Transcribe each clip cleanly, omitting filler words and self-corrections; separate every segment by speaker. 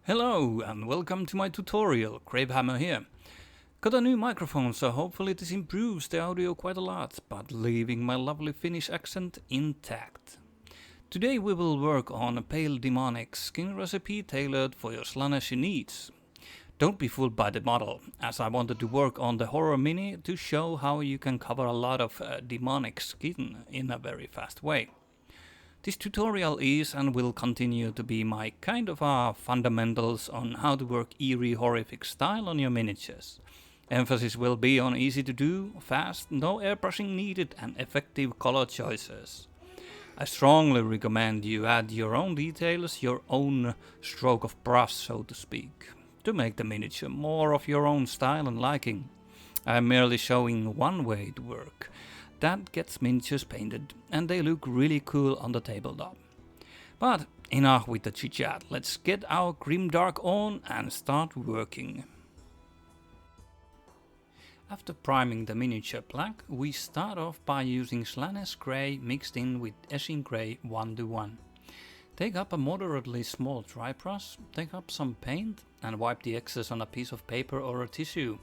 Speaker 1: Hello and welcome to my tutorial, Gravehammer here. Got a new microphone, so hopefully this improves the audio quite a lot, but leaving my lovely Finnish accent intact. Today we will work on a pale demonic skin recipe tailored for your Slaanesh needs. Don't be fooled by the model, as I wanted to work on the horror mini to show how you can cover a lot of demonic skin in a very fast way. This tutorial is and will continue to be my kind of fundamentals on how to work eerie horrific style on your miniatures. Emphasis will be on easy to do, fast, no airbrushing needed and effective color choices. I strongly recommend you add your own details, your own stroke of brush so to speak, to make the miniature more of your own style and liking. I am merely showing one way to work. That gets miniatures painted and they look really cool on the tabletop. But enough with the chit chat, let's get our grimdark on and start working. After priming the miniature black, we start off by using Slaanesh grey mixed in with Eshin grey 1:1. Take up a moderately small dry brush, take up some paint and wipe the excess on a piece of paper or a tissue.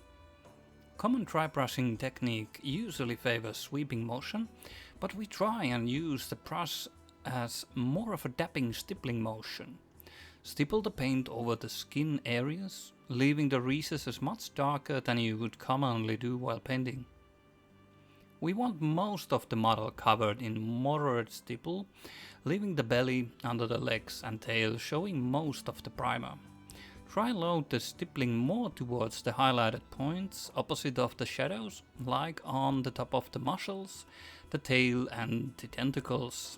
Speaker 1: Common dry brushing technique usually favors sweeping motion, but we try and use the brush as more of a dabbing stippling motion. Stipple the paint over the skin areas, leaving the recesses much darker than you would commonly do while painting. We want most of the model covered in moderate stipple, leaving the belly, under the legs and tail showing most of the primer. Try load the stippling more towards the highlighted points, opposite of the shadows, like on the top of the muscles, the tail and the tentacles.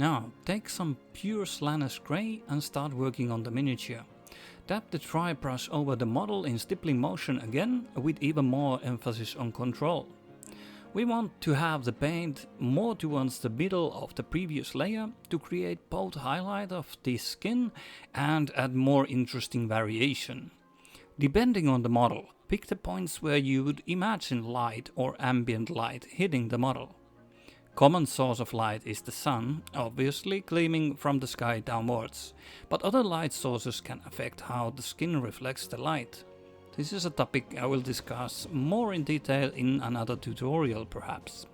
Speaker 1: Now, take some pure Slaanesh grey and start working on the miniature. Dab the dry brush over the model in stippling motion again, with even more emphasis on control. We want to have the paint more towards the middle of the previous layer to create both highlight of the skin and add more interesting variation. Depending on the model, pick the points where you would imagine light or ambient light hitting the model. Common source of light is the sun, obviously gleaming from the sky downwards, but other light sources can affect how the skin reflects the light. This is a topic I will discuss more in detail in another tutorial perhaps.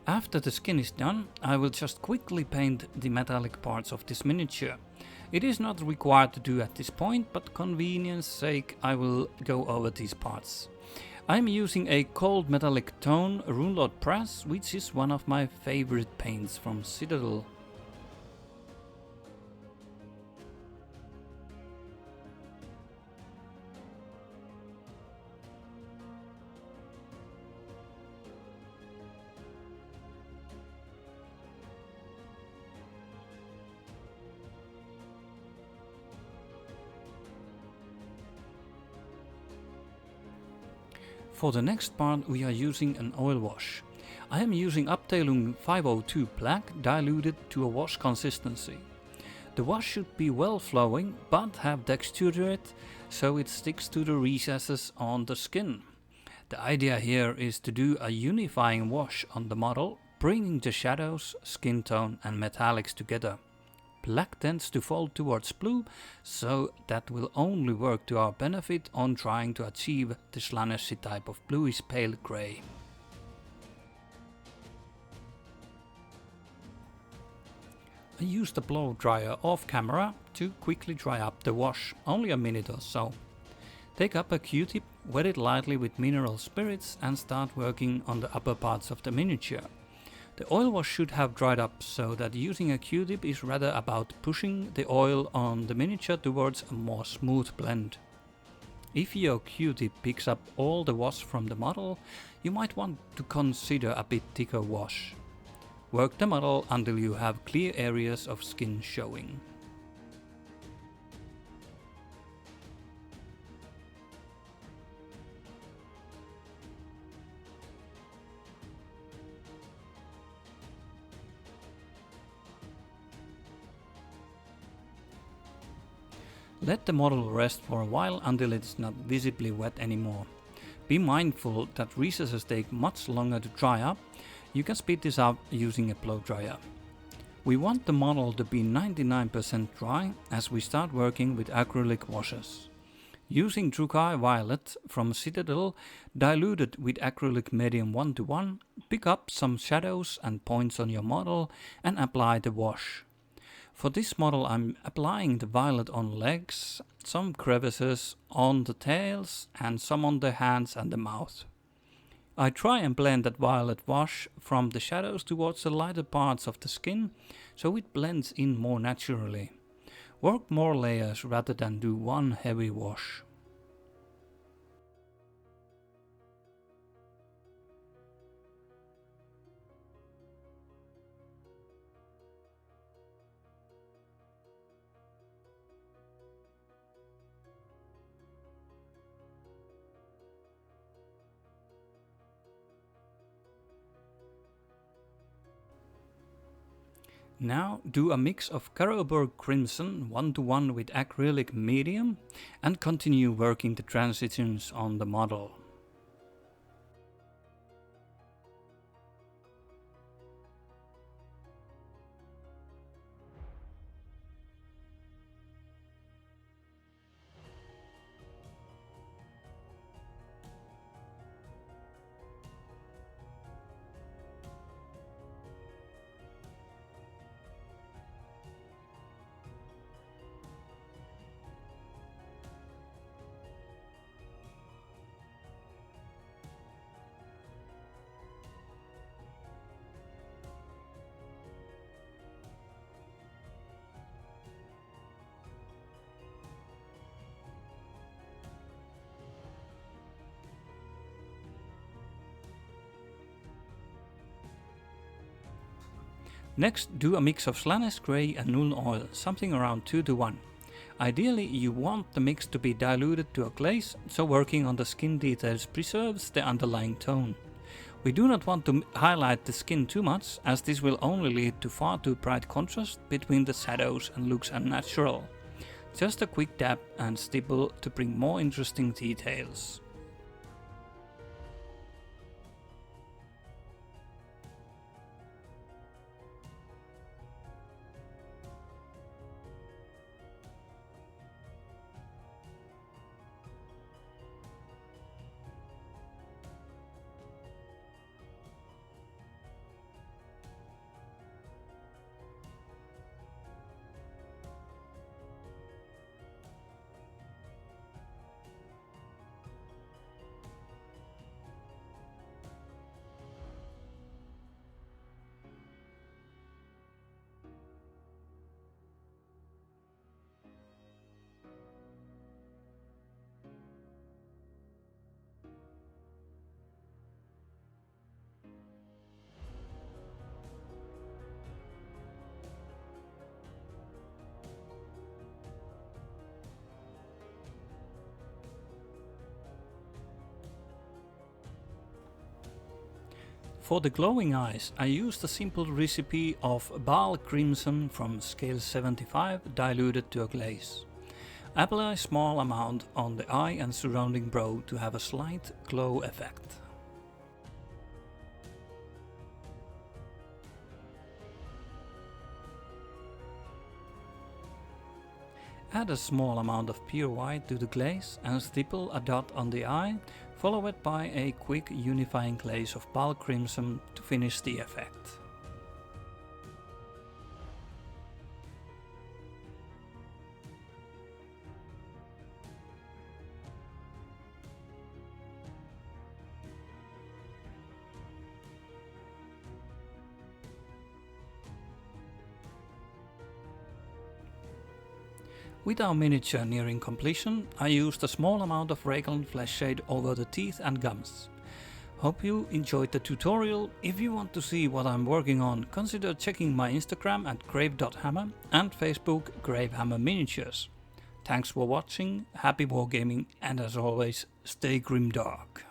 Speaker 1: After the skin is done, I will just quickly paint the metallic parts of this miniature. It is not required to do at this point, but convenience sake I will go over these parts. I am using a cold metallic tone Runelord press, which is one of my favorite paints from Citadel. For the next part we are using an oil wash. I am using Abteilung 502 Black diluted to a wash consistency. The wash should be well flowing but have texture to it, so it sticks to the recesses on the skin. The idea here is to do a unifying wash on the model, bringing the shadows, skin tone and metallics together. black tends to fall towards blue, so that will only work to our benefit on trying to achieve the Slaanesh type of bluish pale grey. I used the blow dryer off camera to quickly dry up the wash, only a minute or so. Take up a Q-tip, wet it lightly with mineral spirits and start working on the upper parts of the miniature. The oil wash should have dried up, so that using a Q-tip is rather about pushing the oil on the miniature towards a more smooth blend. If your Q-tip picks up all the wash from the model, you might want to consider a bit thicker wash. Work the model until you have clear areas of skin showing. Let the model rest for a while until it is not visibly wet anymore. Be mindful that recesses take much longer to dry up. You can speed this up using a blow dryer. We want the model to be 99% dry as we start working with acrylic washes. Using Trukai Violet from Citadel, diluted with acrylic medium 1:1, pick up some shadows and points on your model and apply the wash. For this model I'm applying the violet on legs, some crevices on the tails and some on the hands and the mouth. I try and blend that violet wash from the shadows towards the lighter parts of the skin, so it blends in more naturally. Work more layers rather than do one heavy wash. Now do a mix of Carroburg Crimson 1:1 with acrylic medium and continue working the transitions on the model. Next, do a mix of Slaanesh Grey and Nuln Oil, something around 2:1. Ideally, you want the mix to be diluted to a glaze, so working on the skin details preserves the underlying tone. We do not want to highlight the skin too much, as this will only lead to far too bright contrast between the shadows and looks unnatural. Just a quick dab and stipple to bring more interesting details. For the glowing eyes, I used a simple recipe of Baal Crimson from scale 75 diluted to a glaze. Apply a small amount on the eye and surrounding brow to have a slight glow effect. Add a small amount of pure white to the glaze and stipple a dot on the eye, follow it by a quick unifying glaze of Baal crimson to finish the effect. With our miniature nearing completion, I used a small amount of Reikland Fleshshade over the teeth and gums. Hope you enjoyed the tutorial. If you want to see what I'm working on, consider checking my Instagram at grave.hammer and Facebook gravehammer miniatures. Thanks for watching, happy wargaming, and as always, stay grimdark.